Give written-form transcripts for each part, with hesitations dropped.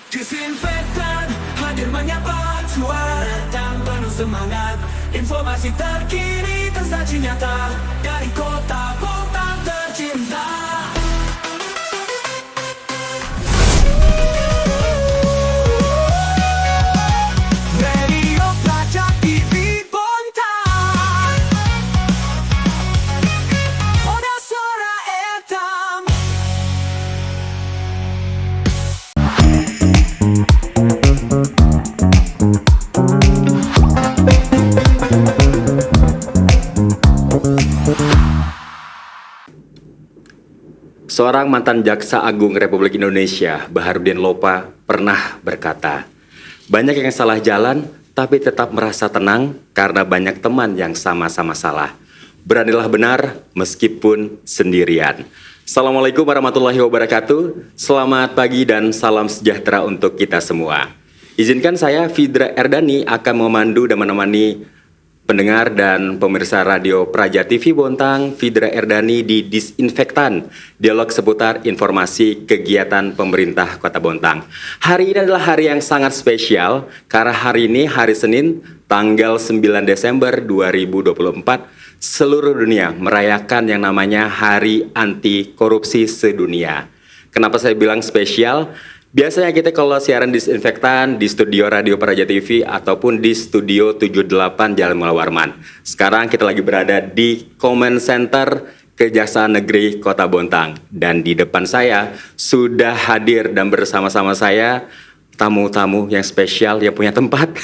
Disinfektan hadir menyapa suara dan penuh semangat. Informasi terkini tersaji nyata dari kota-kota tercinta. Radio Pelajar TV Bontang. Oda suara etam. Seorang mantan Jaksa Agung Republik Indonesia, Baharudin Lopa, pernah berkata, "Banyak yang salah jalan, tapi tetap merasa tenang karena banyak teman yang sama-sama salah. Beranilah benar meskipun sendirian." Assalamualaikum warahmatullahi wabarakatuh. Selamat pagi dan salam sejahtera untuk kita semua. Izinkan saya, Fidra Erdani, akan memandu dan menemani pendengar dan pemirsa Radio Praja TV Bontang, Fidra Erdani di Disinfektan, dialog seputar informasi kegiatan pemerintah Kota Bontang. Hari ini adalah hari yang sangat spesial, karena hari ini hari Senin, tanggal 9 Desember 2024, seluruh dunia merayakan yang namanya Hari Anti Korupsi Sedunia. Kenapa saya bilang spesial? Biasanya kita kalau siaran Disinfektan di studio Radio Praja TV ataupun di studio 78 Jalan Mula Warman. Sekarang kita lagi berada di Comment Center Kejaksaan Negeri Kota Bontang. Dan di depan saya sudah hadir dan bersama-sama saya tamu-tamu yang spesial yang punya tempat.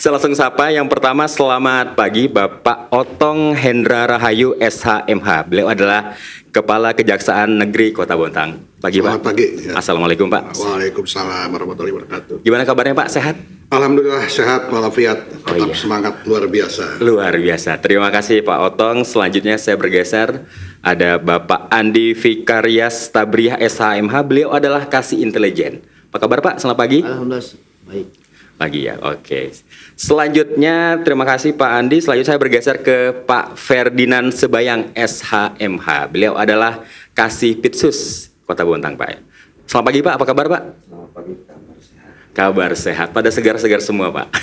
Saya langsung sapa. Yang pertama, selamat pagi Bapak Otong Hendra Rahayu SHMH. Beliau adalah Kepala Kejaksaan Negeri Kota Bontang. Pagi Selamat Pak. pagi. Ya. Assalamualaikum Pak. Waalaikumsalam warahmatullahi wabarakatuh. Gimana kabarnya Pak? Sehat? Alhamdulillah sehat walafiat. Tetap iya. semangat luar biasa. Luar biasa. Terima kasih Pak Otong. Selanjutnya saya bergeser. Ada Bapak Andi Fikarias Tabriah SHMH. Beliau adalah Kasih Intelijen. Apa kabar Pak? Selamat pagi. Alhamdulillah baik. Pagi ya, oke. Selanjutnya, terima kasih Pak Andi. Selanjutnya saya bergeser ke Pak Ferdinand Sebayang SHMH. Beliau adalah Kasih Pitsus Kota Bontang Pak. Selamat pagi Pak, apa kabar Pak? Selamat pagi, kabar sehat. Kabar sehat, pada segar-segar semua Pak.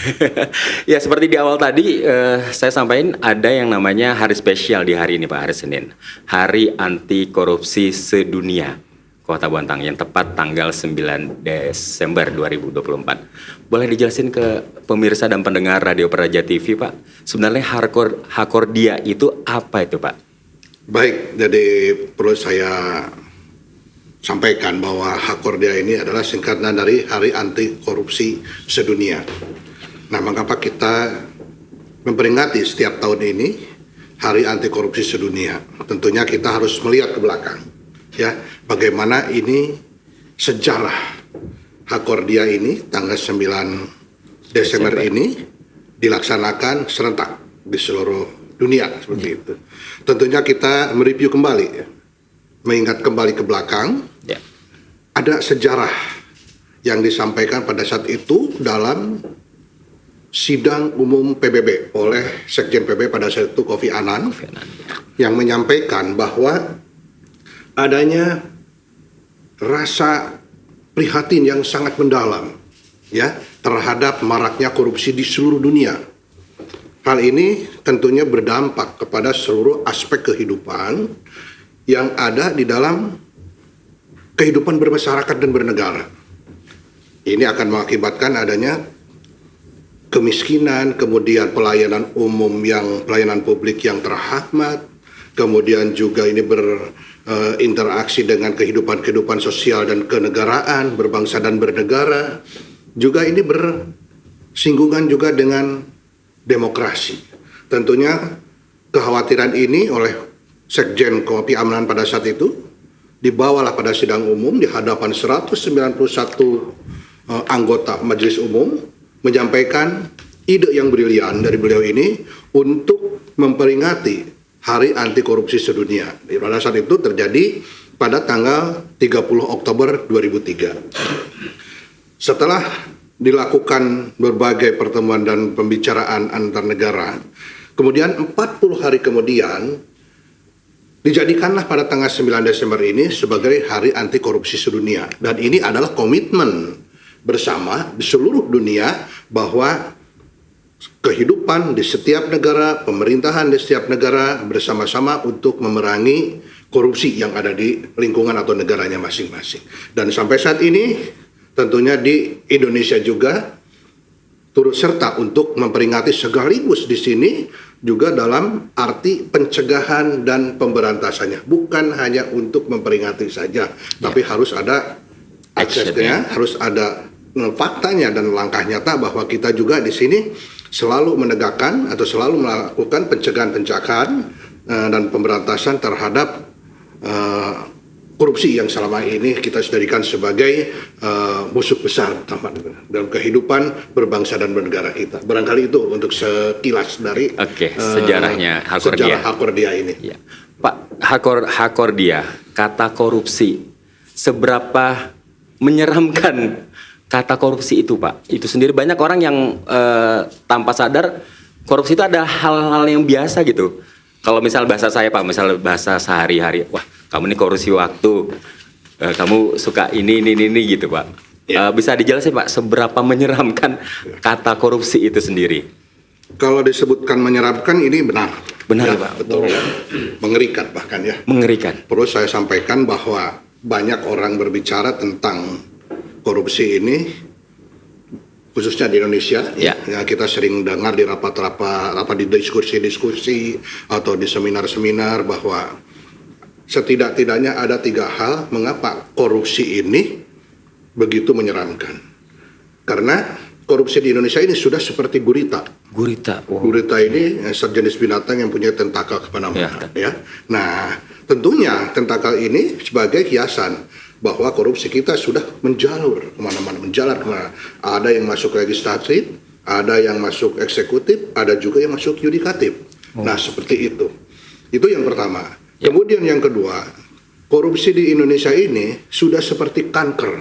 Ya seperti di awal tadi saya sampaikan ada yang namanya hari spesial di hari ini Pak, hari Senin. Hari Anti Korupsi Sedunia Kota Bontang yang tepat tanggal 9 Desember 2024. Boleh dijelasin ke pemirsa dan pendengar Radio Praja TV Pak, sebenarnya Hakordia itu apa itu Pak? Baik, jadi perlu saya sampaikan bahwa Hakordia ini adalah singkatan dari Hari Anti Korupsi Sedunia. Nah, mengapa kita memperingati setiap tahun ini Hari Anti Korupsi Sedunia? Tentunya kita harus melihat ke belakang, ya, bagaimana ini sejarah Hakordia ini tanggal 9 Desember ini dilaksanakan serentak di seluruh dunia seperti itu. Tentunya kita mereview kembali, mengingat kembali ke belakang. Ya. Ada sejarah yang disampaikan pada saat itu dalam sidang umum PBB oleh Sekjen PBB pada saat itu Kofi Annan, yang menyampaikan bahwa adanya rasa prihatin yang sangat mendalam, ya, terhadap maraknya korupsi di seluruh dunia. Hal ini tentunya berdampak kepada seluruh aspek kehidupan yang ada di dalam kehidupan bermasyarakat dan bernegara. Ini akan mengakibatkan adanya kemiskinan, kemudian pelayanan publik yang terhambat, kemudian juga ini berinteraksi dengan kehidupan sosial dan kenegaraan, berbangsa dan bernegara. Juga ini bersinggungan juga dengan demokrasi. Tentunya kekhawatiran ini oleh Sekjen Kofi Annan pada saat itu dibawalah pada sidang umum di hadapan 191 anggota Majelis Umum, menyampaikan ide yang brilian dari beliau ini untuk memperingati Hari Anti Korupsi Sedunia. Pada saat itu terjadi pada tanggal 30 Oktober 2003. Setelah dilakukan berbagai pertemuan dan pembicaraan antar negara, kemudian 40 hari kemudian dijadikanlah pada tanggal 9 Desember ini sebagai Hari Anti Korupsi Sedunia. Dan ini adalah komitmen bersama di seluruh dunia bahwa kehidupan di setiap negara, pemerintahan di setiap negara bersama-sama untuk memerangi korupsi yang ada di lingkungan atau negaranya masing-masing. Dan sampai saat ini tentunya di Indonesia juga turut serta untuk memperingati sekaligus di sini juga dalam arti pencegahan dan pemberantasannya. Bukan hanya untuk memperingati saja, tapi harus ada aksesnya, harus ada faktanya dan langkah nyata bahwa kita juga di sini selalu menegakkan atau selalu melakukan pencegahan-pencegahan dan pemberantasan terhadap korupsi yang selama ini kita jadikan sebagai musuh besar dalam kehidupan berbangsa dan bernegara kita. Barangkali itu untuk sekilas dari sejarahnya Hakordia. Sejarah Hakordia ini. Ya. Pak, Hakordia, kata korupsi, seberapa menyeramkan kata korupsi itu, Pak? Itu sendiri banyak orang yang tanpa sadar korupsi itu ada hal-hal yang biasa gitu. Kalau misal bahasa saya, Pak, misal bahasa sehari-hari, wah kamu ini korupsi waktu, kamu suka ini gitu, Pak. Ya. Bisa dijelasin, Pak, seberapa menyeramkan kata korupsi itu sendiri? Kalau disebutkan menyeramkan ini benar. Benar, ya, Pak. Betul. Ya. Mengerikan bahkan ya. Mengerikan. Perlu saya sampaikan bahwa banyak orang berbicara tentang korupsi ini, khususnya di Indonesia, ya kita sering dengar di rapat-rapat, di diskusi-diskusi atau di seminar-seminar bahwa setidak-tidaknya ada 3 hal mengapa korupsi ini begitu menyeramkan. Karena korupsi di Indonesia ini sudah seperti gurita. Gurita. Wow. Gurita ini sejenis binatang yang punya tentakel kemana-mana. Ya. Nah, tentunya tentakel ini sebagai hiasan bahwa korupsi kita sudah menjalur kemana-mana, menjalar kemana. Ada yang masuk legislatif, ada yang masuk eksekutif, ada juga yang masuk yudikatif. Nah, seperti itu. Itu yang pertama. Ya. Kemudian yang kedua, korupsi di Indonesia ini sudah seperti kanker.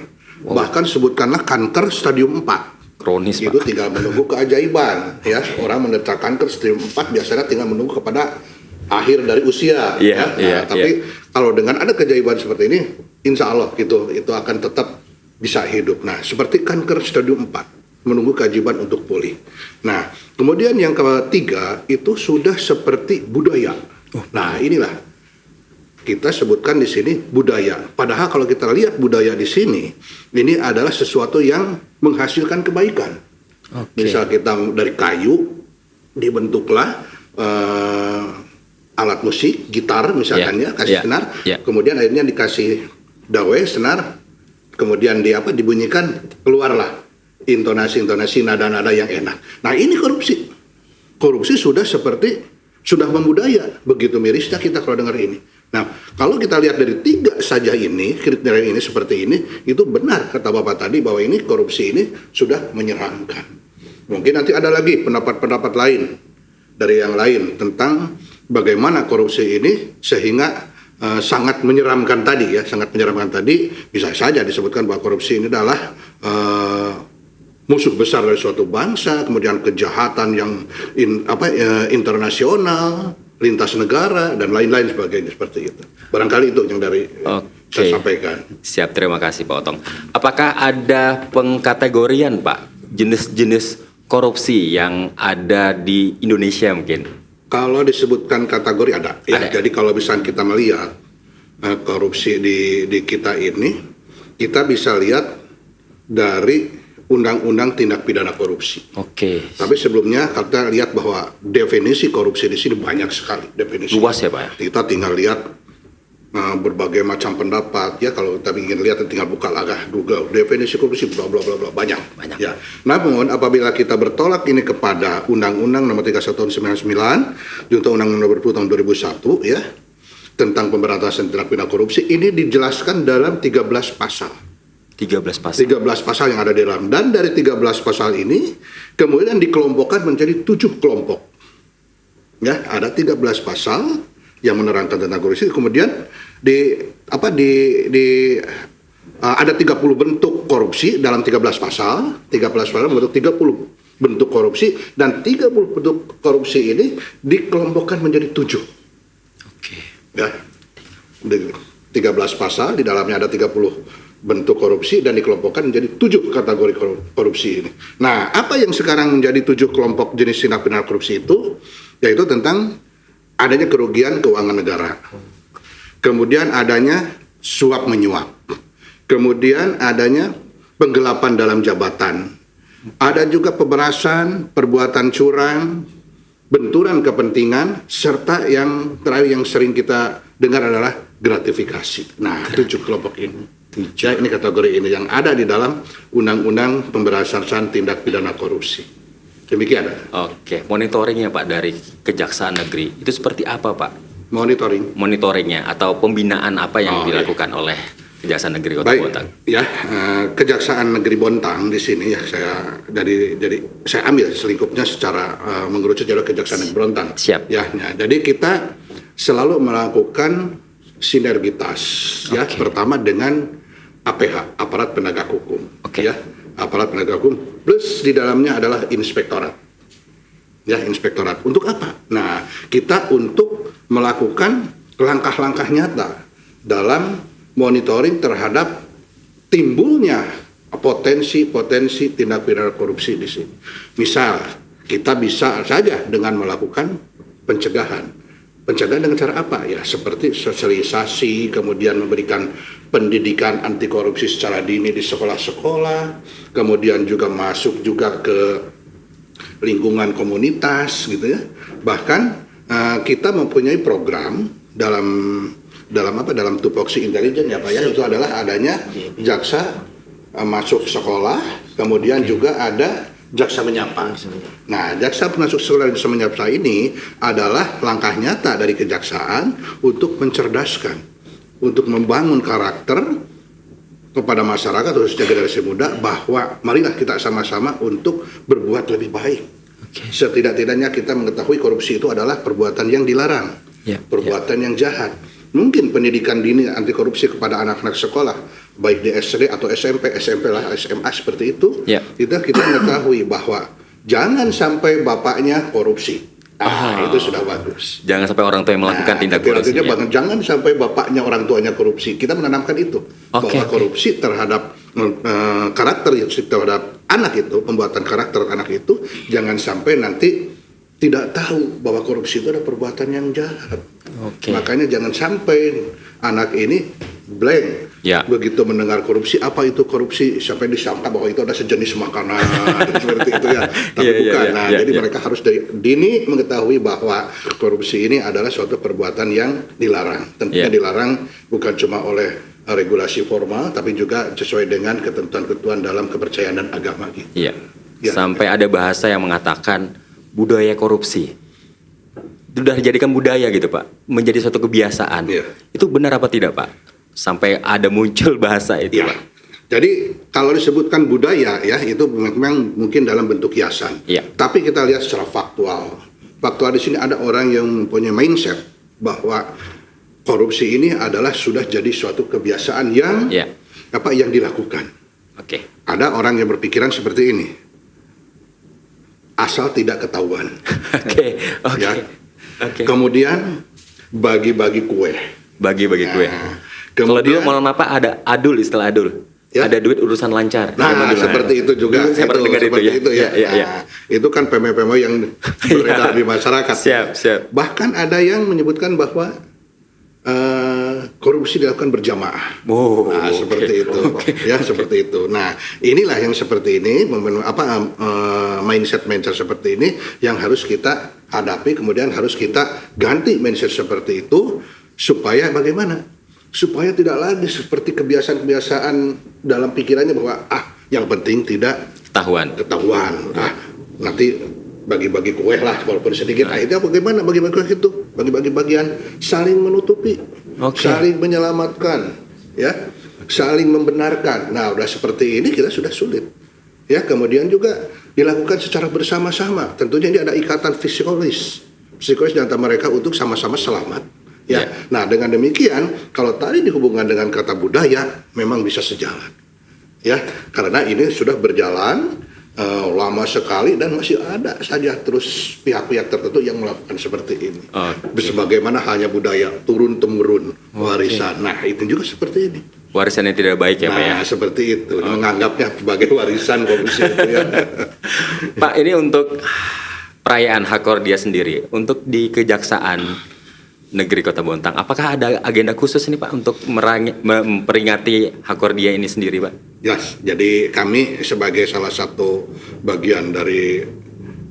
Bahkan sebutkanlah kanker stadium 4. Kronis, itu Pak. tinggal menunggu keajaiban. Ya, orang menderita kanker stadium 4 biasanya tinggal menunggu kepada akhir dari usia. Tapi kalau dengan ada keajaiban seperti ini, insya Allah itu akan tetap bisa hidup. Nah, seperti kanker stadium 4, menunggu keajaiban untuk pulih. Nah, kemudian yang ketiga itu sudah seperti budaya. Nah, inilah kita sebutkan di sini budaya. Padahal kalau kita lihat budaya di sini, ini adalah sesuatu yang menghasilkan kebaikan. Misal kita dari kayu dibentuklah alat musik, gitar misalkan kasih senar, kemudian akhirnya dikasih dawai senar, kemudian dibunyikan, keluarlah intonasi-intonasi, nada-nada yang enak. Nah, ini korupsi. Korupsi sudah membudaya. Begitu mirisnya kita kalau dengar ini. Nah, kalau kita lihat dari 3 saja ini, kriteria ini seperti ini, itu benar kata Bapak tadi bahwa ini korupsi ini sudah menyeramkan. Mungkin nanti ada lagi pendapat-pendapat lain dari yang lain tentang bagaimana korupsi ini sehingga sangat menyeramkan tadi ya, sangat menyeramkan tadi. Bisa saja disebutkan bahwa korupsi ini adalah musuh besar dari suatu bangsa, kemudian kejahatan yang internasional, lintas negara dan lain-lain sebagainya seperti itu. Barangkali itu yang dari saya sampaikan. Siap, terima kasih Pak Otong. Apakah ada pengkategorian, Pak, jenis-jenis korupsi yang ada di Indonesia mungkin? Kalau disebutkan kategori ada. Ya, jadi kalau misalnya kita melihat korupsi di kita ini, kita bisa lihat dari Undang-Undang Tindak Pidana Korupsi. Tapi sebelumnya kita lihat bahwa definisi korupsi di sini banyak sekali definisi. Luas ya, Pak. Kita tinggal lihat berbagai macam pendapat ya. Kalau kita ingin lihat tinggal buka lah Google definisi korupsi bla bla bla banyak. Ya. Namun apabila kita bertolak ini kepada Undang-Undang Nomor 31 Tahun 99, Junto Undang-Undang Nomor 20 Tahun 2001 ya, tentang pemberantasan tindak pidana korupsi, ini dijelaskan dalam 13 pasal. 13 pasal yang ada di dalam, dan dari 13 pasal ini kemudian dikelompokkan menjadi 7 kelompok. Ya, ada 13 pasal yang menerangkan tentang korupsi, kemudian ada 30 bentuk korupsi dalam 13 pasal. 13 pasal membentuk 30 bentuk korupsi, dan 30 bentuk korupsi ini dikelompokkan menjadi 7. Ya. 13 pasal, di dalamnya ada 30 bentuk korupsi dan dikelompokkan menjadi 7 kategori korupsi ini. Nah, apa yang sekarang menjadi 7 kelompok jenis tindak pidana korupsi itu? Yaitu tentang adanya kerugian keuangan negara. Kemudian adanya suap menyuap. Kemudian adanya penggelapan dalam jabatan. Ada juga pemerasan, perbuatan curang, benturan kepentingan, serta yang terakhir yang sering kita dengar adalah gratifikasi. Nah, 7 kelompok ini. Ya, ini kategori ini yang ada di dalam Undang-Undang Pemberantasan Tindak Pidana Korupsi. Demikian. Oke, monitoringnya Pak dari Kejaksaan Negeri itu seperti apa Pak? Monitoringnya atau pembinaan apa yang dilakukan oleh Kejaksaan Negeri Kota Bontang? Ya, Kejaksaan Negeri Bontang di sini ya saya saya ambil selingkupnya secara mengerucut jalur Kejaksaan Negeri Bontang. Siap. Ya, jadi kita selalu melakukan sinergitas ya, pertama dengan APH, aparat penegak hukum. Ya, aparat penegak hukum plus di dalamnya adalah inspektorat. Ya, inspektorat. Untuk apa? Nah, kita untuk melakukan langkah-langkah nyata dalam monitoring terhadap timbulnya potensi-potensi tindak pidana korupsi di sini. Misal, kita bisa saja dengan melakukan pencegahan. Pencegahan dengan cara apa? Ya, seperti sosialisasi, kemudian memberikan pendidikan anti korupsi secara dini di sekolah-sekolah, kemudian juga masuk juga ke lingkungan komunitas gitu ya. Bahkan kita mempunyai program dalam tupoksi intelijen ya Pak ya, itu adalah adanya jaksa masuk sekolah, kemudian juga ada jaksa menyapa. Nah, jaksa masuk sekolah dan jaksa menyapa ini adalah langkah nyata dari kejaksaan untuk mencerdaskan, untuk membangun karakter kepada masyarakat khususnya generasi muda bahwa marilah kita sama-sama untuk berbuat lebih baik. Setidak-tidaknya kita mengetahui korupsi itu adalah perbuatan yang dilarang, perbuatan yang jahat. Mungkin pendidikan dini anti korupsi kepada anak-anak sekolah, baik di SD atau SMP lah, SMA seperti itu, kita mengetahui bahwa jangan sampai bapaknya korupsi. Itu sudah bagus. Jangan sampai orang tua yang melakukan tindak korupsi. Jangan sampai bapaknya orang tuanya korupsi. Kita menanamkan itu bahwa korupsi terhadap karakter terhadap anak itu, pembuatan karakter anak itu, jangan sampai nanti tidak tahu bahwa korupsi itu ada perbuatan yang jahat. Makanya jangan sampai anak ini blank. Begitu mendengar korupsi, apa itu korupsi, sampai disangka bahwa itu ada sejenis makanan seperti itu ya. Tapi bukan. Jadi mereka harus dari dini mengetahui bahwa korupsi ini adalah suatu perbuatan yang dilarang. Tentunya dilarang bukan cuma oleh regulasi formal, tapi juga sesuai dengan ketentuan-ketentuan dalam kepercayaan dan agama gitu. Sampai ada bahasa yang mengatakan budaya korupsi itu sudah dijadikan budaya gitu Pak, menjadi suatu kebiasaan. Itu benar apa tidak Pak? Sampai ada muncul bahasa itu Pak. Jadi kalau disebutkan budaya ya itu memang mungkin dalam bentuk hiasan. Tapi kita lihat secara faktual. Faktual di sini ada orang yang mempunyai mindset bahwa korupsi ini adalah sudah jadi suatu kebiasaan yang yang dilakukan. Ada orang yang berpikiran seperti ini. Asal tidak ketahuan. Kemudian bagi-bagi kue. Bagi-bagi kue. Kalau dulu mohon apa ada adul, istilah adul. Ada duit urusan lancar. Seperti itu juga. Saya pernah dengar itu ya. Itu kan peme-peme yang beredar di masyarakat. Siap. Bahkan ada yang menyebutkan bahwa korupsi dilakukan berjamaah. Seperti itu. Seperti itu. Nah, inilah yang seperti ini, mindset seperti ini yang harus kita hadapi, kemudian harus kita ganti mindset seperti itu supaya bagaimana? Supaya tidak lagi seperti kebiasaan-kebiasaan dalam pikirannya bahwa yang penting tidak ketahuan. Nanti bagi-bagi kue lah walaupun sedikit. Itu bagaimana bagi-bagi kue itu? Bagi-bagi bagian, saling menutupi, saling menyelamatkan, saling membenarkan. Nah, udah seperti ini kita sudah sulit. Kemudian juga dilakukan secara bersama-sama. Tentunya ini ada ikatan psikologis di antara mereka untuk sama-sama selamat. Nah, dengan demikian kalau tadi dihubungkan dengan kata budaya memang bisa sejalan. Karena ini sudah berjalan lama sekali dan masih ada saja terus pihak-pihak tertentu yang melakukan seperti ini. Sebagaimana hanya budaya turun-temurun warisan. Nah, itu juga seperti ini. warisan yang tidak baik ya Pak ya. Nah, seperti itu. Menganggapnya sebagai warisan korupsi itu ya. Pak, ini untuk perayaan Hakordia sendiri, untuk di Kejaksaan Negeri Kota Bontang, apakah ada agenda khusus nih Pak untuk memperingati Hakordia ini sendiri Pak? Jelas. Jadi kami sebagai salah satu bagian dari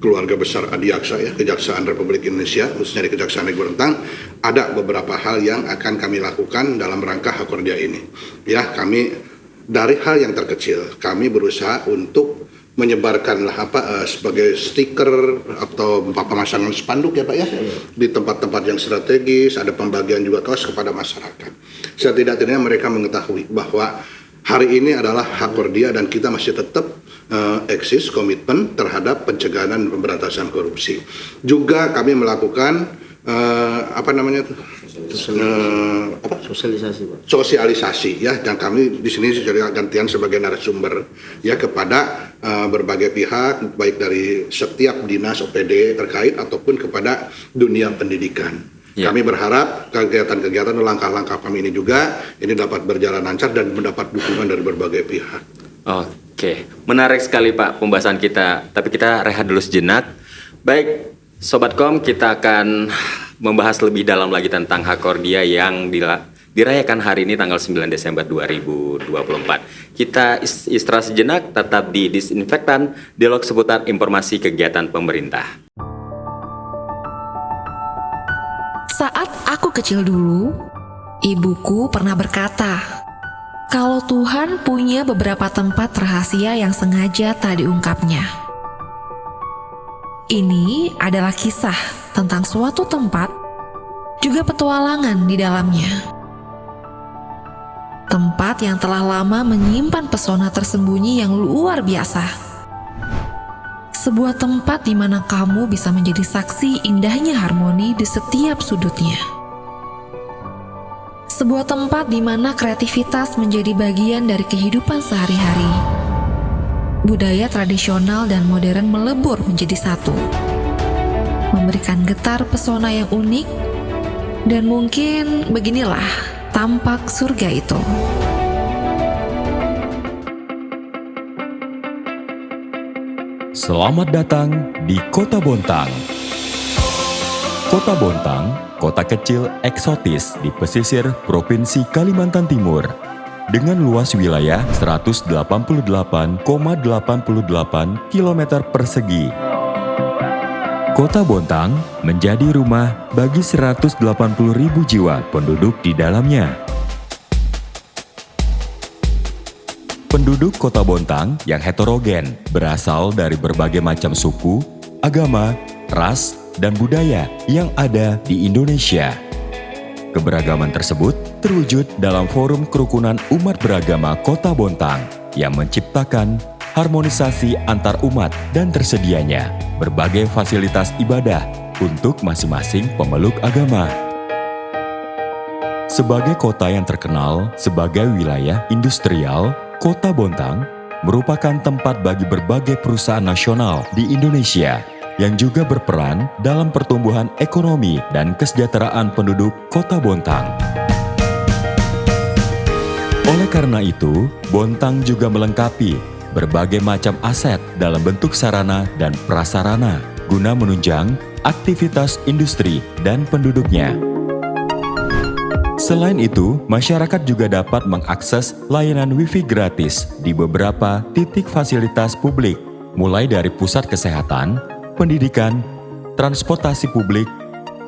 keluarga besar Adiaksa ya, Kejaksaan Republik Indonesia, khususnya di Kejaksaan Negeri Bontang, ada beberapa hal yang akan kami lakukan dalam rangka Hakordia ini. Ya, kami dari hal yang terkecil, kami berusaha untuk menyebarkanlah sebagai stiker atau pemasangan spanduk ya Pak ya, di tempat-tempat yang strategis, ada pembagian juga kaos kepada masyarakat. Setidak-tidaknya mereka mengetahui bahwa hari ini adalah Hakordia dan kita masih tetap eksis komitmen terhadap pencegahan dan pemberantasan korupsi. Juga kami melakukan Sosialisasi, Pak. Sosialisasi ya, dan kami di sini secara gantian sebagai narasumber ya kepada berbagai pihak, baik dari setiap dinas OPD terkait ataupun kepada dunia pendidikan. Ya. Kami berharap kegiatan-kegiatan dan langkah-langkah kami ini juga ini dapat berjalan lancar dan mendapat dukungan dari berbagai pihak. Oke, menarik sekali Pak pembahasan kita, tapi kita rehat dulu sejenak. Baik, Sobat Kom, kita akan membahas lebih dalam lagi tentang Hakordia yang dirayakan hari ini tanggal 9 Desember 2024. Kita istirahat sejenak, tetap di Disinfektan, dialog seputar informasi kegiatan pemerintah. Saat aku kecil dulu, ibuku pernah berkata, kalau Tuhan punya beberapa tempat rahasia yang sengaja tak diungkapnya. Ini adalah kisah tentang suatu tempat, juga petualangan di dalamnya. Tempat yang telah lama menyimpan pesona tersembunyi yang luar biasa. Sebuah tempat di mana kamu bisa menjadi saksi indahnya harmoni di setiap sudutnya. Sebuah tempat di mana kreativitas menjadi bagian dari kehidupan sehari-hari. Budaya tradisional dan modern melebur menjadi satu, memberikan getar pesona yang unik, dan mungkin beginilah tampak surga itu. Selamat datang di Kota Bontang. Kota Bontang, kota kecil eksotis di pesisir Provinsi Kalimantan Timur, dengan luas wilayah 188,88 km persegi. Kota Bontang menjadi rumah bagi 180.000 jiwa penduduk di dalamnya. Penduduk Kota Bontang yang heterogen berasal dari berbagai macam suku, agama, ras, dan budaya yang ada di Indonesia. Keberagaman tersebut terwujud dalam Forum Kerukunan Umat Beragama Kota Bontang yang menciptakan harmonisasi antar umat dan tersedianya berbagai fasilitas ibadah untuk masing-masing pemeluk agama. Sebagai kota yang terkenal sebagai wilayah industrial, Kota Bontang merupakan tempat bagi berbagai perusahaan nasional di Indonesia yang juga berperan dalam pertumbuhan ekonomi dan kesejahteraan penduduk Kota Bontang. Oleh karena itu, Bontang juga melengkapi berbagai macam aset dalam bentuk sarana dan prasarana guna menunjang aktivitas industri dan penduduknya. Selain itu, masyarakat juga dapat mengakses layanan Wi-Fi gratis di beberapa titik fasilitas publik, mulai dari pusat kesehatan, pendidikan, transportasi publik,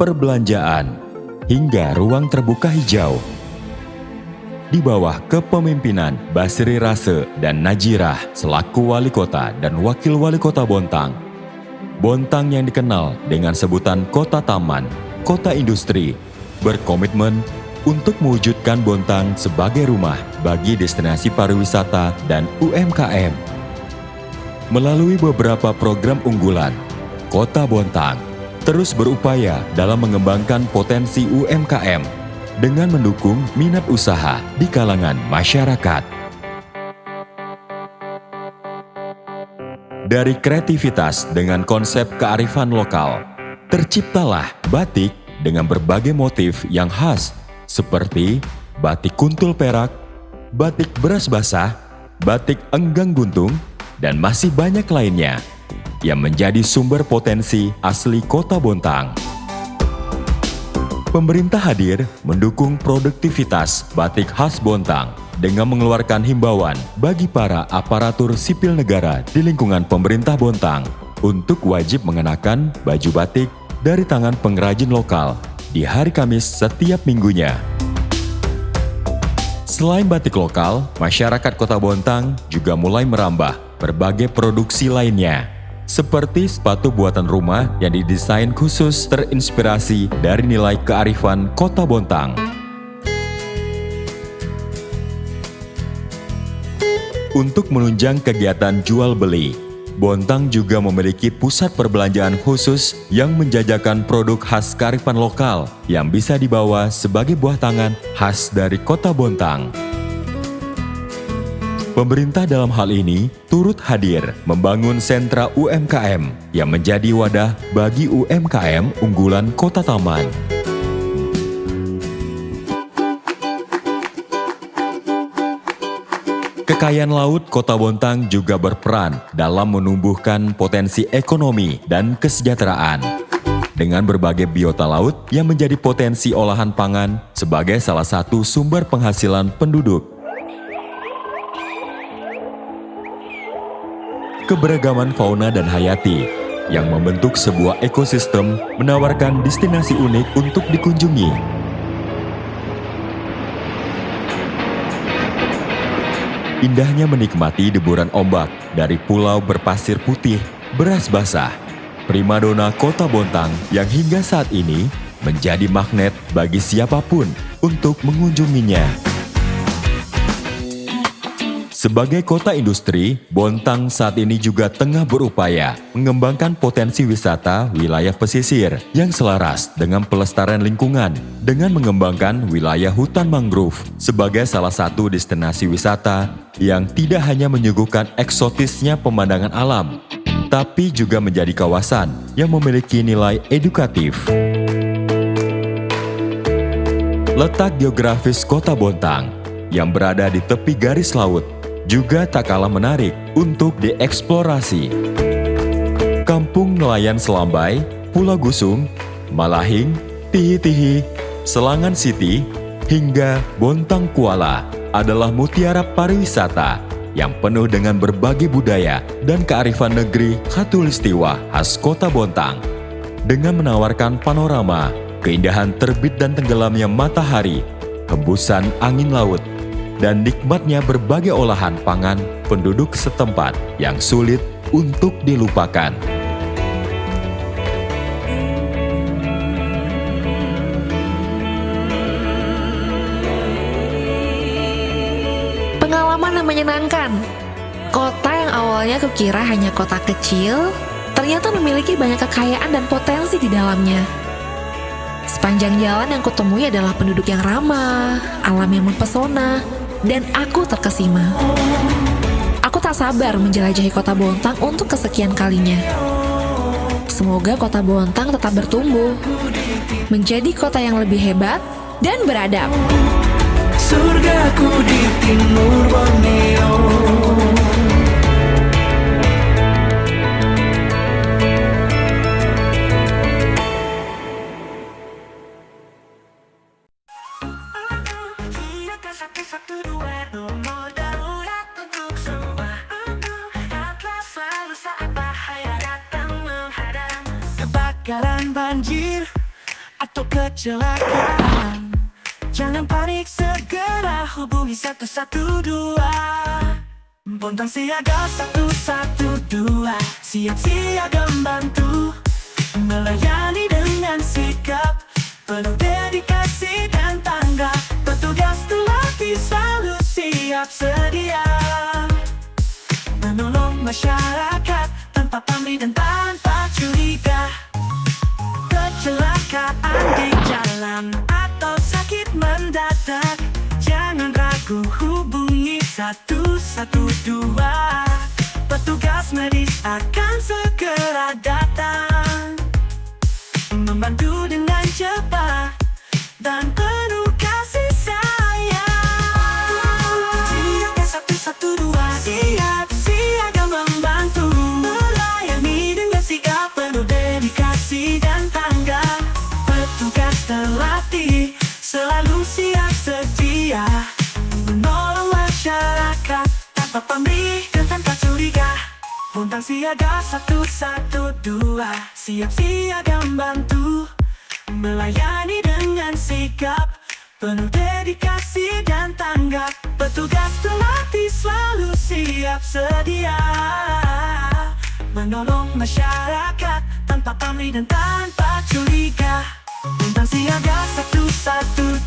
perbelanjaan, hingga ruang terbuka hijau. Di bawah kepemimpinan Basri Rase dan Najirah selaku Wali Kota dan Wakil Wali Kota Bontang, Bontang yang dikenal dengan sebutan Kota Taman, Kota Industri, berkomitmen untuk mewujudkan Bontang sebagai rumah bagi destinasi pariwisata dan UMKM. Melalui beberapa program unggulan, Kota Bontang terus berupaya dalam mengembangkan potensi UMKM dengan mendukung minat usaha di kalangan masyarakat. Dari kreativitas dengan konsep kearifan lokal, terciptalah batik dengan berbagai motif yang khas seperti batik kuntul perak, batik beras basah, batik enggang buntung, dan masih banyak lainnya yang menjadi sumber potensi asli Kota Bontang. Pemerintah hadir mendukung produktivitas batik khas Bontang dengan mengeluarkan himbauan bagi para aparatur sipil negara di lingkungan pemerintah Bontang untuk wajib mengenakan baju batik dari tangan pengrajin lokal di hari Kamis setiap minggunya. Selain batik lokal, masyarakat Kota Bontang juga mulai merambah berbagai produksi lainnya, seperti sepatu buatan rumah yang didesain khusus terinspirasi dari nilai kearifan Kota Bontang. Untuk menunjang kegiatan jual beli, Bontang juga memiliki pusat perbelanjaan khusus yang menjajakan produk khas kearifan lokal yang bisa dibawa sebagai buah tangan khas dari Kota Bontang. Pemerintah dalam hal ini turut hadir membangun sentra UMKM yang menjadi wadah bagi UMKM unggulan Kota Taman. Kekayaan laut Kota Bontang juga berperan dalam menumbuhkan potensi ekonomi dan kesejahteraan dengan berbagai biota laut yang menjadi potensi olahan pangan sebagai salah satu sumber penghasilan penduduk. Keberagaman fauna dan hayati yang membentuk sebuah ekosistem menawarkan destinasi unik untuk dikunjungi. Indahnya menikmati deburan ombak dari pulau berpasir putih, beras basah, primadona Kota Bontang yang hingga saat ini menjadi magnet bagi siapapun untuk mengunjunginya. Sebagai kota industri, Bontang saat ini juga tengah berupaya mengembangkan potensi wisata wilayah pesisir yang selaras dengan pelestarian lingkungan dengan mengembangkan wilayah hutan mangrove sebagai salah satu destinasi wisata yang tidak hanya menyuguhkan eksotisnya pemandangan alam, tapi juga menjadi kawasan yang memiliki nilai edukatif. Letak geografis Kota Bontang yang berada di tepi garis laut juga tak kalah menarik untuk dieksplorasi. Kampung Nelayan Selambai, Pulau Gusung, Malahing, Tihi-Tihi, Selangan City, hingga Bontang Kuala adalah mutiara pariwisata yang penuh dengan berbagai budaya dan kearifan negeri khatulistiwa khas Kota Bontang dengan menawarkan panorama, keindahan terbit dan tenggelamnya matahari, hembusan angin laut, dan nikmatnya berbagai olahan pangan penduduk setempat yang sulit untuk dilupakan. Pengalaman yang menyenangkan. Kota yang awalnya kukira hanya kota kecil, ternyata memiliki banyak kekayaan dan potensi di dalamnya. Sepanjang jalan yang kutemui adalah penduduk yang ramah, alam yang mempesona, dan aku terkesima. Aku tak sabar menjelajahi Kota Bontang untuk kesekian kalinya. Semoga Kota Bontang tetap bertumbuh, menjadi kota yang lebih hebat dan beradab. Surgaku di timur Borneo. Kebakaran, banjir, atau kecelakaan, jangan panik, segera hubungi 112. Bontang siaga 112, siap-siaga membantu, melayani dengan sikap penuh dedikasi dan tanggap. Petugas terlatih selalu siap sedia menolong masyarakat tanpa pamrih dan tanpa curiga. Kecelakaan di jalan atau sakit mendadak, jangan ragu, hubungi 112. Petugas medis akan segera datang, membantu dengan cepat dan penuh kasih sayang. tanpa pamrih dan tanpa curiga. Bontang siaga 112, siap siaga membantu, melayani dengan sikap penuh dedikasi dan tanggap. Petugas terlatih selalu siap sedia, menolong masyarakat tanpa pamrih dan tanpa curiga. Bontang siaga 112,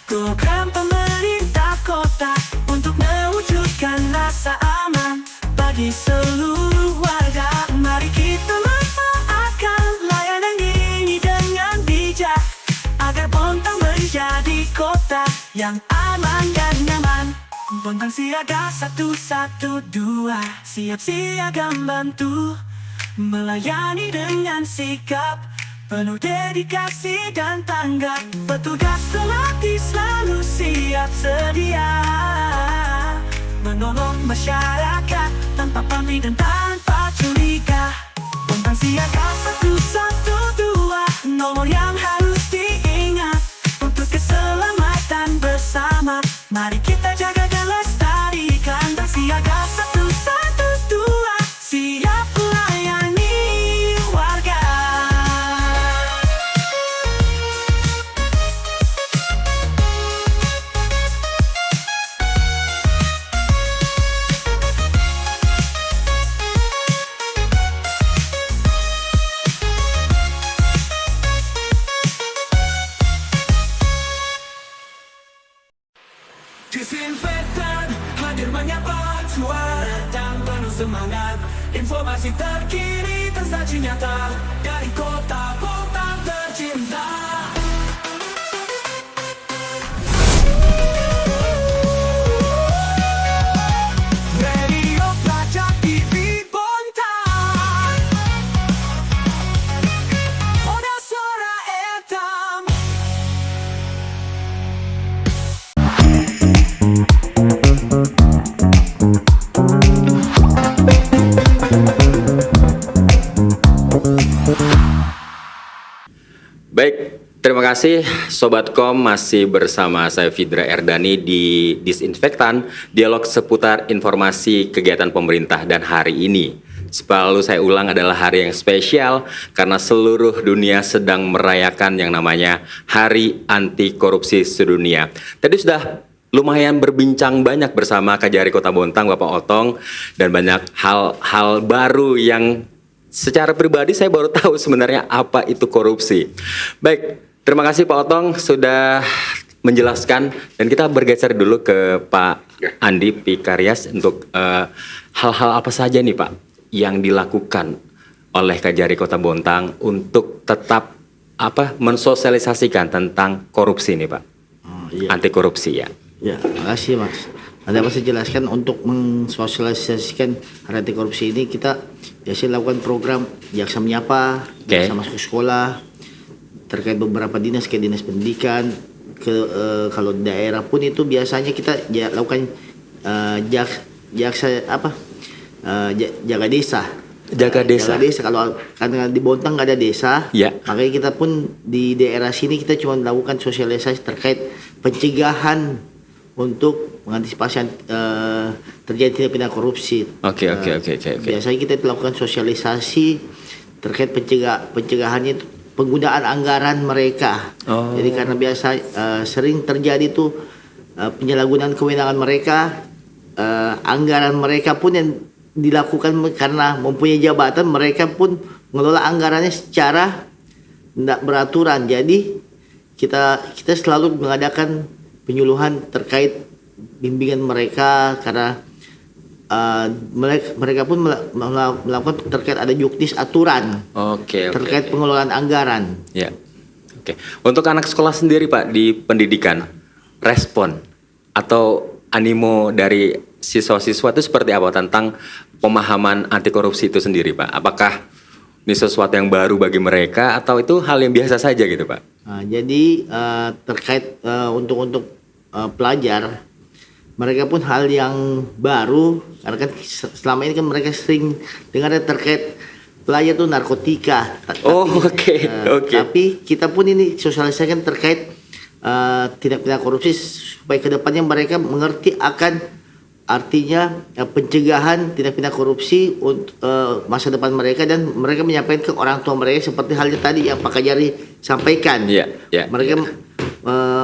program pemerintah kota untuk mewujudkan rasa aman bagi seluruh warga. Mari kita manfaatkan layanan ini dengan bijak, agar Bontang menjadi kota yang aman dan nyaman. Bontang siaga 112, siap siaga membantu, melayani dengan sikap penuh dedikasi dan tanggap. Petugas terlatih selalu siap sedia, menolong masyarakat tanpa pamrih dan tanpa curiga. Bontang siaga 112, nomor yang harus diingat untuk keselamatan bersama. Mari kita jaga dan lestarikan. Bontang siaga 112, siap melayani warga. Disinfektan hadir menyapa, suara dan penuh semangat. Informasi terkini tersaji nyata dari kota Bontang tercinta. Radio Pelajar TV Bontang, Oda Suara Etam. Baik, terima kasih Sobat Kom, masih bersama saya Fidra Erdani di Disinfektan, dialog seputar informasi kegiatan pemerintah. Dan hari ini, selalu saya ulang, adalah hari yang spesial karena seluruh dunia sedang merayakan yang namanya Hari Anti Korupsi Sedunia. Tadi sudah lumayan berbincang banyak bersama Kajari Kota Bontang, Bapak Otong, dan banyak hal-hal baru yang secara pribadi saya baru tahu sebenarnya apa itu korupsi. Baik, terima kasih Pak Otong sudah menjelaskan, dan kita bergeser dulu ke Pak Andi Pikarias untuk hal-hal apa saja nih Pak yang dilakukan oleh Kajari Kota Bontang untuk tetap mensosialisasikan tentang korupsi nih Pak. Anti korupsi ya. Ya, makasih Mas. Nanti apa saya jelaskan, untuk mensosialisasikan hari anti korupsi ini kita biasanya lakukan program jaksa menyapa, jaksa masuk sekolah, terkait beberapa dinas, kayak dinas pendidikan, kalau daerah pun itu biasanya kita lakukan jaga desa. Jaga desa kalau karena di Bontang nggak ada desa, ya. Makanya kita pun di daerah sini kita cuma melakukan sosialisasi terkait pencegahan untuk mengantisipasi terjadi tindak pidana korupsi. Oke. Biasanya kita lakukan sosialisasi terkait pencegahannya itu penggunaan anggaran mereka. Jadi karena biasa sering terjadi tuh penyalahgunaan kewenangan mereka, anggaran mereka pun yang dilakukan karena mempunyai jabatan, mereka pun mengelola anggarannya secara tidak beraturan. Jadi kita selalu mengadakan penyuluhan terkait bimbingan mereka, karena mereka pun melakukan terkait ada juknis aturan terkait pengelolaan anggaran. Ya, oke. Untuk anak sekolah sendiri Pak di pendidikan, respon atau animo dari siswa-siswa itu seperti apa tentang pemahaman anti korupsi itu sendiri Pak? Apakah ini sesuatu yang baru bagi mereka atau itu hal yang biasa saja gitu Pak? Jadi terkait untuk pelajar, mereka pun hal yang baru, karena kan selama ini kan mereka sering dengar terkait pelajar tuh narkotika. Tapi kita pun ini sosialisasikan terkait tindak pidana korupsi supaya kedepannya mereka mengerti akan artinya pencegahan tindak pidana korupsi untuk masa depan mereka, dan mereka menyampaikan ke orang tua mereka seperti halnya tadi yang Pak Kajari sampaikan. Mereka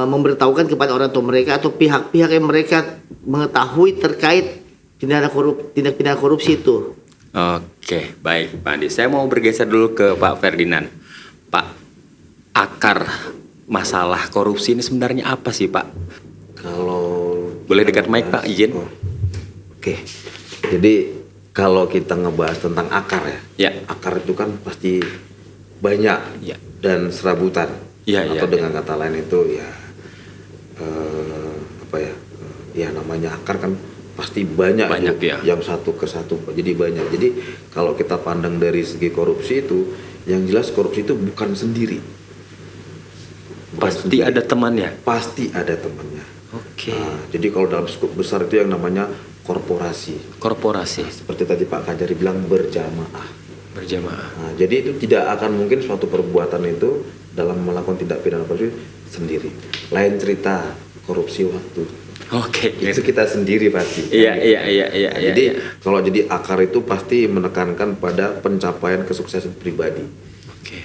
memberitahukan kepada orang tua mereka atau pihak-pihak yang mereka mengetahui terkait tindak pidana korupsi itu. Oke, baik Pak Andi. Saya mau bergeser dulu ke Pak Ferdinand. Pak, akar masalah korupsi ini sebenarnya apa sih Pak? Kalau boleh dekat mic Pak, izin. Oke. Jadi kalau kita ngebahas tentang akar ya. Akar itu kan pasti banyak dan serabutan. Atau dengan kata lain itu ya namanya akar kan pasti banyak yang satu ke satu, jadi banyak. Jadi kalau kita pandang dari segi korupsi itu, yang jelas korupsi itu bukan sendiri. Pasti ada temannya. Pasti ada temannya. Oke. Jadi kalau dalam skup besar itu yang namanya korporasi. Seperti tadi Pak Kajari bilang berjamaah. Nah, jadi itu tidak akan mungkin suatu perbuatan itu dalam melakukan tindak pidana korupsi sendiri. Lain cerita korupsi waktu. Itu kita sendiri pasti. Jadi kalau jadi akar itu pasti menekankan pada pencapaian kesuksesan pribadi.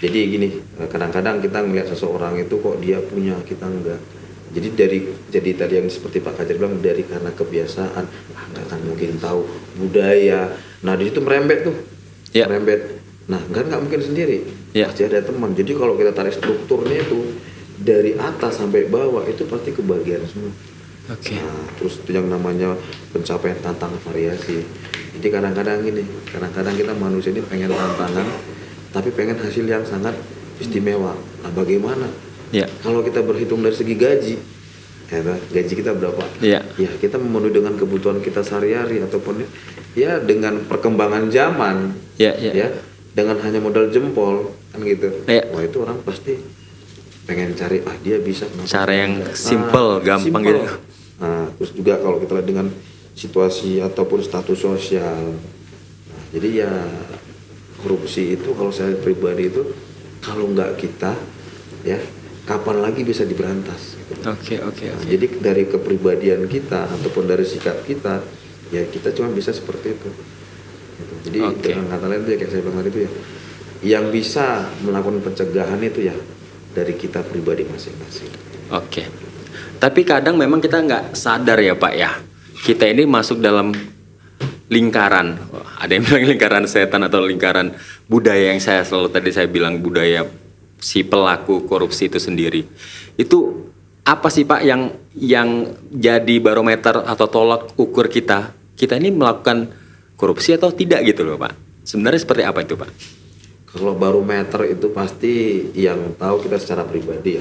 Jadi gini, kadang-kadang kita melihat seseorang itu kok dia punya, kita enggak. Jadi tadi yang seperti Pak Kajar bilang, dari karena kebiasaan, nggak akan mungkin tahu budaya. Nah di situ merembet tuh, merembet. Nah nggak mungkin sendiri, pasti ada teman. Jadi kalau kita tarik strukturnya itu dari atas sampai bawah itu pasti kebagian semua. Nah, terus itu yang namanya pencapaian tantangan variasi. Jadi kadang-kadang kita manusia ini pengen tantangan, tapi pengen hasil yang sangat istimewa. Nah bagaimana? Kalau kita berhitung dari segi gaji, gaji kita berapa? Ya kita memenuhi dengan kebutuhan kita sehari-hari ataupun dengan perkembangan zaman, dengan hanya modal jempol kan gitu. Wah itu orang pasti pengen cari dia bisa cara yang simple, gampang gitu. Nah terus juga kalau kita lihat dengan situasi ataupun status sosial, nah, jadi korupsi itu kalau saya pribadi itu kalau nggak kita kapan lagi bisa diberantas gitu. Jadi dari kepribadian kita ataupun dari sikap kita kita cuma bisa seperti itu gitu. Jadi dengan kata lain kayak saya bilang tadi itu yang bisa melakukan pencegahan itu dari kita pribadi masing-masing. Tapi kadang memang kita nggak sadar ya Pak kita ini masuk dalam lingkaran, ada yang bilang lingkaran setan atau lingkaran budaya yang selalu tadi saya bilang budaya si pelaku korupsi itu sendiri. Itu apa sih Pak yang jadi barometer atau tolak ukur kita ini melakukan korupsi atau tidak gitu loh Pak? Sebenarnya seperti apa itu Pak? Kalau barometer itu pasti yang tahu kita secara pribadi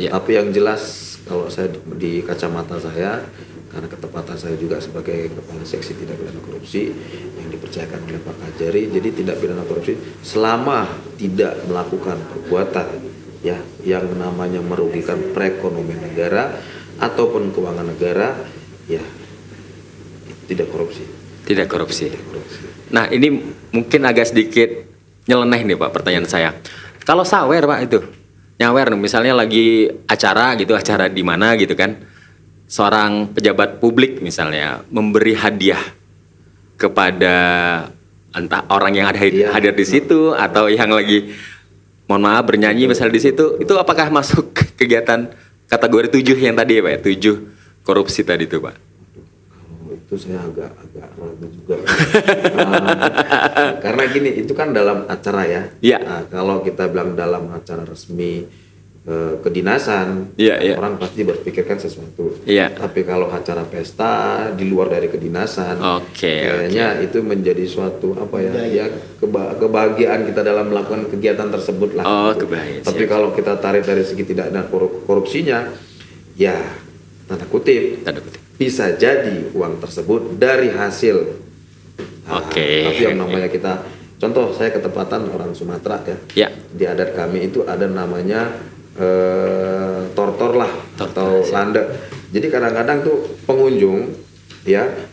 Tapi yang jelas kalau saya di kacamata saya, karena ketepatan saya juga sebagai kepala seksi tindak pidana korupsi yang dipercayakan oleh Pak Kajari, jadi tindak pidana korupsi selama tidak melakukan perbuatan yang namanya merugikan perekonomian negara ataupun keuangan negara, tidak korupsi. Nah ini mungkin agak sedikit nyeleneh nih Pak pertanyaan saya. Kalau sawer Pak itu nyawer, misalnya lagi acara di mana gitu kan, seorang pejabat publik misalnya memberi hadiah kepada entah orang yang ada hadir di situ atau yang lagi mohon maaf bernyanyi misalnya di situ, itu apakah masuk kegiatan kategori 7 yang tadi ya Pak 7 korupsi tadi itu Pak? Itu saya agak ragu juga. Karena gini, itu kan dalam acara Nah, kalau kita bilang dalam acara resmi kedinasan, orang pasti berpikirkan sesuatu. Tapi kalau acara pesta di luar dari kedinasan, kayaknya itu menjadi suatu kebahagiaan kita dalam melakukan kegiatan tersebut lah. Tapi kalau kita tarik dari segi tidak ada korupsinya, tanda kutip. Bisa jadi uang tersebut dari hasil. Tapi yang namanya kita, contoh saya ketepatan orang Sumatera di adat kami itu ada namanya tortor lah atau landa. Jadi kadang-kadang tuh pengunjung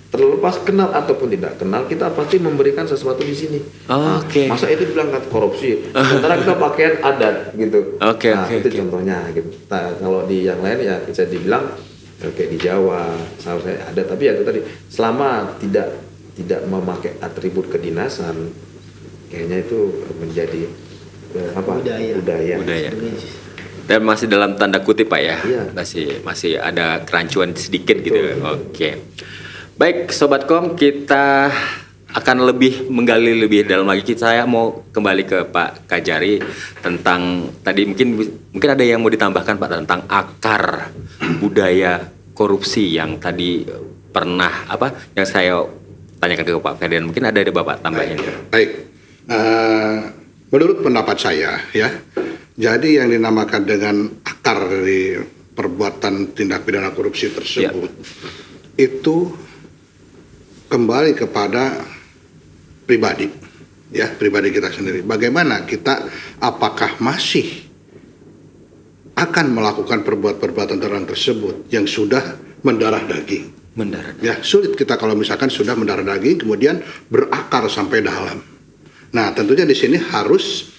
terlepas kenal ataupun tidak kenal, kita pasti memberikan sesuatu di sini. Masa itu dibilang korupsi? Sementara kita pakaian adat gitu. Itu contohnya gitu. Nah, kalau di yang lain bisa dibilang kayak di Jawa seharusnya ada, tapi ya itu tadi selama tidak memakai atribut kedinasan, kayaknya itu menjadi budaya. Dan masih dalam tanda kutip Pak ya, Iya. masih ada kerancuan sedikit gitu. Oke. Baik Sobat Kom, kita akan lebih menggali lebih dalam lagi. Saya mau kembali ke Pak Kajari tentang tadi mungkin ada yang mau ditambahkan Pak tentang akar budaya korupsi yang tadi pernah yang saya tanyakan ke Pak Ferdian. Mungkin ada Bapak tambahin. Baik. Menurut pendapat saya ya, jadi yang dinamakan dengan akar dari perbuatan tindak pidana korupsi tersebut itu kembali kepada pribadi kita sendiri. Bagaimana kita, apakah masih akan melakukan perbuatan terlarang tersebut yang sudah mendarah daging. Ya, sulit kita kalau misalkan sudah mendarah daging kemudian berakar sampai dalam. Nah, tentunya di sini harus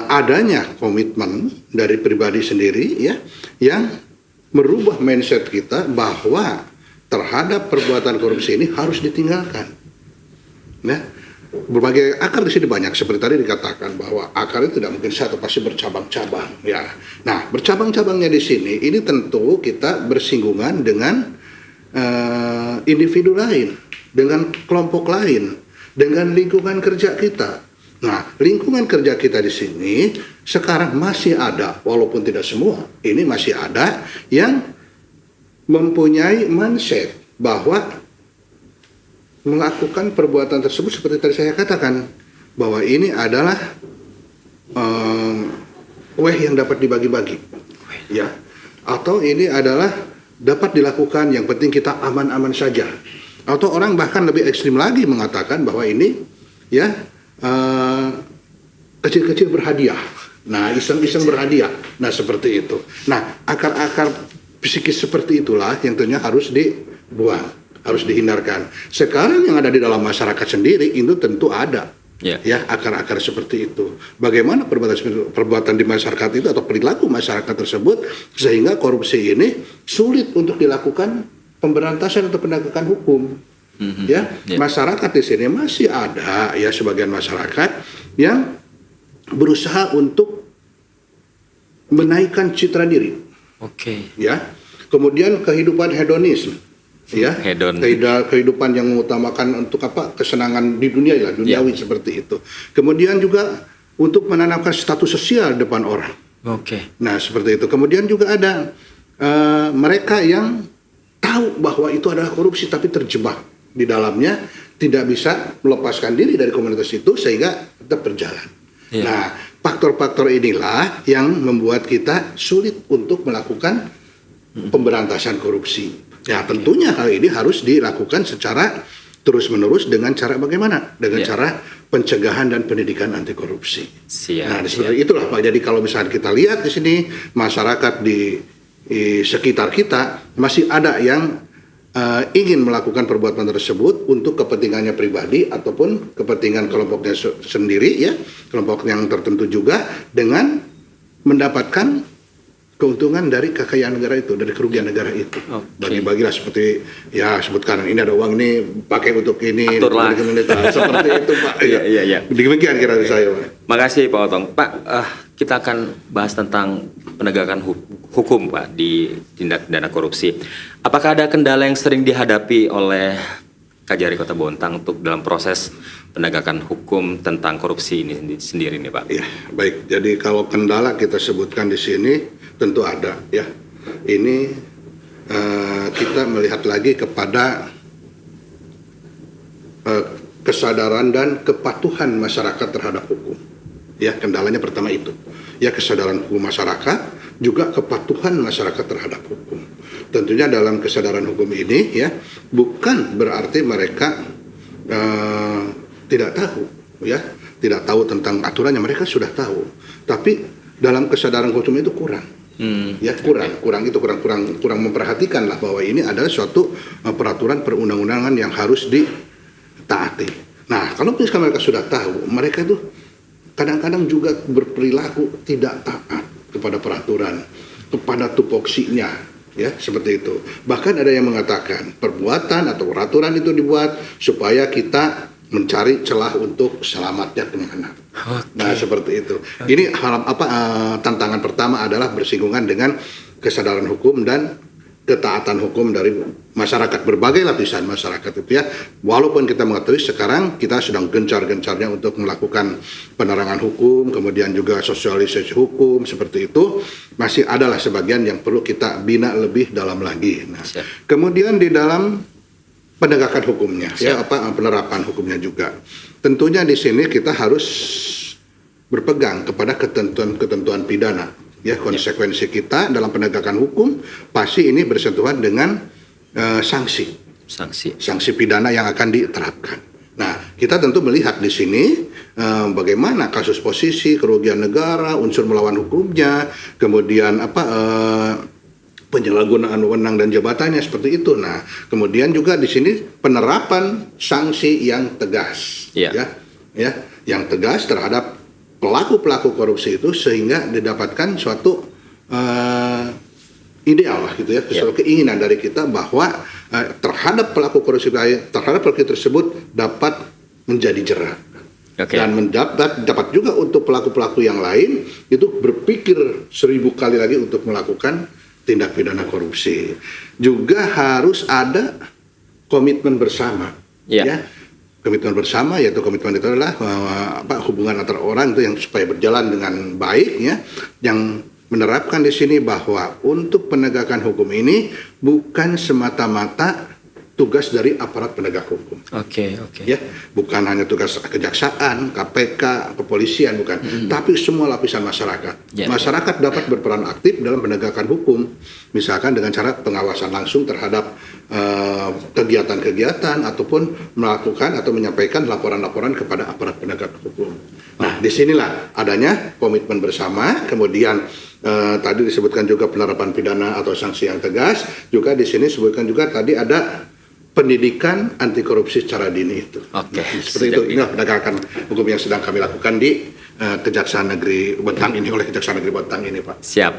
adanya komitmen dari pribadi sendiri ya, yang merubah mindset kita bahwa terhadap perbuatan korupsi ini harus ditinggalkan. Ya, berbagai akar di sini banyak, seperti tadi dikatakan bahwa akar itu tidak mungkin satu, pasti bercabang-cabang. Ya, nah bercabang-cabangnya di sini ini tentu kita bersinggungan dengan individu lain, dengan kelompok lain, dengan lingkungan kerja kita. Nah, lingkungan kerja kita di sini sekarang masih ada, walaupun tidak semua, ini masih ada yang mempunyai mindset bahwa melakukan perbuatan tersebut seperti tadi saya katakan, bahwa ini adalah kue yang dapat dibagi-bagi, ya, atau ini adalah dapat dilakukan, yang penting kita aman-aman saja. Atau orang bahkan lebih ekstrim lagi mengatakan bahwa ini ya kecil-kecil berhadiah. Nah, iseng-iseng berhadiah. Nah, seperti itu. Nah, akar-akar psikis seperti itulah yang tentunya harus dibuang, harus dihindarkan. Sekarang yang ada di dalam masyarakat sendiri itu tentu ada. Ya, akar-akar seperti itu. Bagaimana perbuatan di masyarakat itu atau perilaku masyarakat tersebut sehingga korupsi ini sulit untuk dilakukan pemberantasan atau penegakan hukum. Masyarakat di sini masih ada ya sebagian masyarakat yang berusaha untuk menaikkan citra diri. Ya. Kemudian kehidupan hedonisme. Ya. Kehidupan yang mengutamakan untuk kesenangan di dunia ya, duniawi seperti itu. Kemudian juga untuk menanamkan status sosial depan orang. Nah, seperti itu. Kemudian juga ada mereka yang tahu bahwa itu adalah korupsi tapi terjebak di dalamnya, tidak bisa melepaskan diri dari komunitas itu sehingga tetap berjalan. Nah, faktor-faktor inilah yang membuat kita sulit untuk melakukan pemberantasan korupsi. Ya, tentunya hal ini harus dilakukan secara terus-menerus dengan cara bagaimana? Dengan cara pencegahan dan pendidikan anti korupsi. Nah, seperti itulah Pak. Jadi kalau misalnya kita lihat di sini masyarakat di sekitar kita masih ada yang ingin melakukan perbuatan tersebut untuk kepentingannya pribadi ataupun kepentingan kelompoknya sendiri ya, kelompok yang tertentu juga, dengan mendapatkan keuntungan dari kekayaan negara itu, dari kerugian negara itu. Bagi-bagilah seperti ya sebutkan ini ada uang ini pakai untuk ini seperti itu Pak. Iya. Demikian kira saya Pak. Makasih Pak Otong. Pak, kita akan bahas tentang penegakan hukum Pak di tindak pidana korupsi. Apakah ada kendala yang sering dihadapi oleh Kajari Kota Bontang untuk dalam proses penegakan hukum tentang korupsi ini sendiri nih Pak? Ya, baik. Jadi kalau kendala kita sebutkan di sini tentu ada ya. Ini kita melihat lagi kepada kesadaran dan kepatuhan masyarakat terhadap hukum. Ya, kendalanya pertama itu. Ya, kesadaran hukum masyarakat, juga kepatuhan masyarakat terhadap hukum. Tentunya dalam kesadaran hukum ini ya, bukan berarti mereka tidak tahu ya, tidak tahu tentang aturannya, mereka sudah tahu. Tapi dalam kesadaran hukum itu kurang. Ya, kurang memperhatikan lah bahwa ini adalah suatu peraturan perundang-undangan yang harus ditaati. Nah, kalau misalkan mereka sudah tahu, mereka itu kadang-kadang juga berperilaku tidak taat kepada peraturan, kepada tupoksinya, Ya, seperti itu. Bahkan ada yang mengatakan perbuatan atau peraturan itu dibuat supaya kita mencari celah untuk selamatnya kemana. Nah, seperti itu. Ini tantangan pertama adalah bersinggungan dengan kesadaran hukum dan ketaatan hukum dari masyarakat, berbagai lapisan masyarakat itu ya. Walaupun kita mengetahui sekarang kita sedang gencar-gencarnya untuk melakukan penerangan hukum, kemudian juga sosialisasi hukum seperti itu, masih adalah sebagian yang perlu kita bina lebih dalam lagi. Nah, kemudian di dalam penegakan hukumnya, ya penerapan hukumnya juga. Tentunya di sini kita harus berpegang kepada ketentuan pidana. Ya, konsekuensi kita dalam penegakan hukum pasti ini bersentuhan dengan sanksi pidana yang akan diterapkan. Nah, kita tentu melihat di sini bagaimana kasus posisi kerugian negara, unsur melawan hukumnya, kemudian penyalahgunaan wewenang dan jabatannya seperti itu. Nah, kemudian juga di sini penerapan sanksi yang tegas, yang tegas terhadap pelaku-pelaku korupsi itu sehingga didapatkan suatu ideal lah gitu ya, suatu keinginan dari kita bahwa terhadap pelaku korupsi tersebut dapat menjadi jerah. Dan dapat juga untuk pelaku-pelaku yang lain itu berpikir 1000 kali lagi untuk melakukan tindak pidana korupsi. Juga harus ada komitmen bersama, ya. Komitmen bersama, yaitu komitmen itu adalah hubungan antar orang itu yang supaya berjalan dengan baik, ya. Yang menerapkan di sini bahwa untuk penegakan hukum ini bukan semata-mata tugas dari aparat penegak hukum. Ya, bukan hanya tugas kejaksaan, KPK, kepolisian, bukan, tapi semua lapisan masyarakat. Masyarakat dapat berperan aktif dalam penegakan hukum, misalkan dengan cara pengawasan langsung terhadap kegiatan-kegiatan ataupun melakukan atau menyampaikan laporan-laporan kepada aparat penegak hukum. Nah, disinilah adanya komitmen bersama, kemudian tadi disebutkan juga penerapan pidana atau sanksi yang tegas, juga di sini disebutkan juga tadi ada pendidikan anti korupsi secara dini itu. Seperti itu. Inilah penegakan hukum yang sedang kami lakukan di Kejaksaan Negeri Bontang ini, oleh Kejaksaan Negeri Bontang ini, Pak. Siap.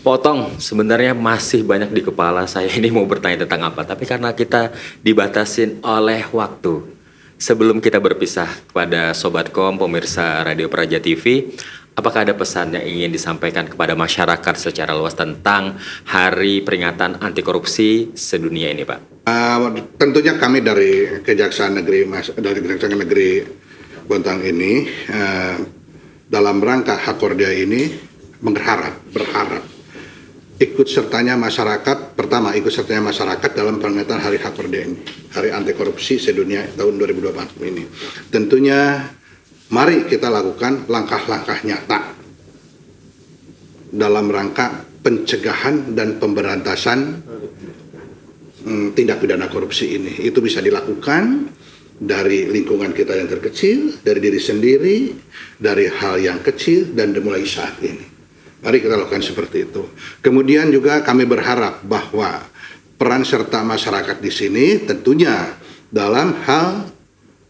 Potong, sebenarnya masih banyak di kepala saya ini mau bertanya tentang apa, tapi karena kita dibatasin oleh waktu. Sebelum kita berpisah kepada Sobatkom, pemirsa Radio Praja TV, apakah ada pesan yang ingin disampaikan kepada masyarakat secara luas tentang Hari Peringatan Anti Korupsi sedunia ini, Pak? Tentunya kami dari Kejaksaan Negeri Bontang ini dalam rangka Hakordia ini berharap ikut sertanya masyarakat, pertama ikut sertanya masyarakat dalam peringatan Hari Hakordia ini, Hari Anti Korupsi sedunia tahun 2024 ini. Tentunya mari kita lakukan langkah-langkah nyata dalam rangka pencegahan dan pemberantasan tindak pidana korupsi ini. Itu bisa dilakukan dari lingkungan kita yang terkecil, dari diri sendiri, dari hal yang kecil, dan dimulai saat ini. Mari kita lakukan seperti itu. Kemudian juga kami berharap bahwa peran serta masyarakat di sini tentunya dalam hal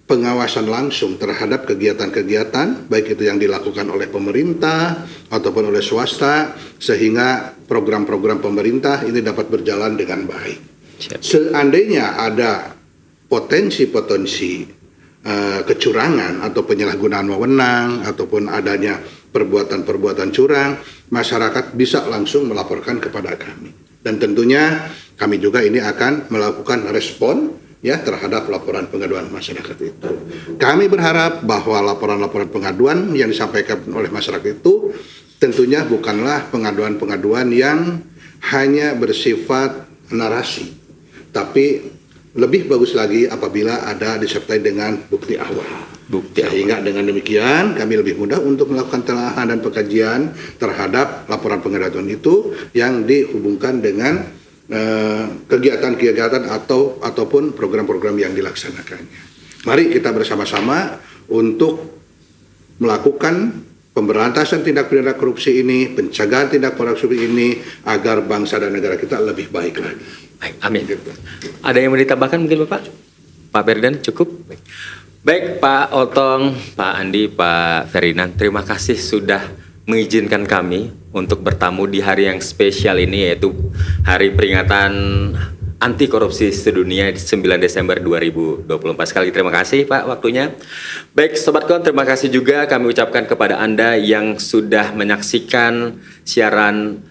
pengawasan langsung terhadap kegiatan-kegiatan, baik itu yang dilakukan oleh pemerintah ataupun oleh swasta, sehingga program-program pemerintah ini dapat berjalan dengan baik. Seandainya ada potensi-potensi kecurangan atau penyalahgunaan wewenang ataupun adanya perbuatan-perbuatan curang, masyarakat bisa langsung melaporkan kepada kami. Dan tentunya kami juga ini akan melakukan respon ya terhadap laporan pengaduan masyarakat itu. Kami berharap bahwa laporan-laporan pengaduan yang disampaikan oleh masyarakat itu tentunya bukanlah pengaduan-pengaduan yang hanya bersifat narasi, tapi lebih bagus lagi apabila ada disertai dengan bukti awal. Sehingga dengan demikian kami lebih mudah untuk melakukan telahan dan pengkajian terhadap laporan pengaduan itu yang dihubungkan dengan kegiatan-kegiatan ataupun program-program yang dilaksanakannya. Mari kita bersama-sama untuk melakukan pemberantasan tindak pidana korupsi ini, pencegahan tindak pidana korupsi ini, agar bangsa dan negara kita lebih baik lagi. Baik, amin. Ada yang mau ditambahkan mungkin Bapak? Pak Ferdinand cukup? Baik, Pak Otong, Pak Andi, Pak Ferdinand, terima kasih sudah mengizinkan kami untuk bertamu di hari yang spesial ini, yaitu Hari Peringatan Anti Korupsi Sedunia 9 Desember 2024. Sekali terima kasih Pak waktunya. Baik Sobat Kon, terima kasih juga kami ucapkan kepada Anda yang sudah menyaksikan siaran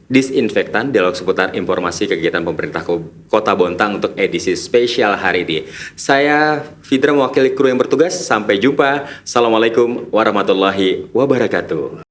Disinfektan, dialog seputar informasi kegiatan pemerintah Kota Bontang untuk edisi spesial hari ini. Saya Fidra mewakili kru yang bertugas. Sampai jumpa. Assalamualaikum warahmatullahi wabarakatuh.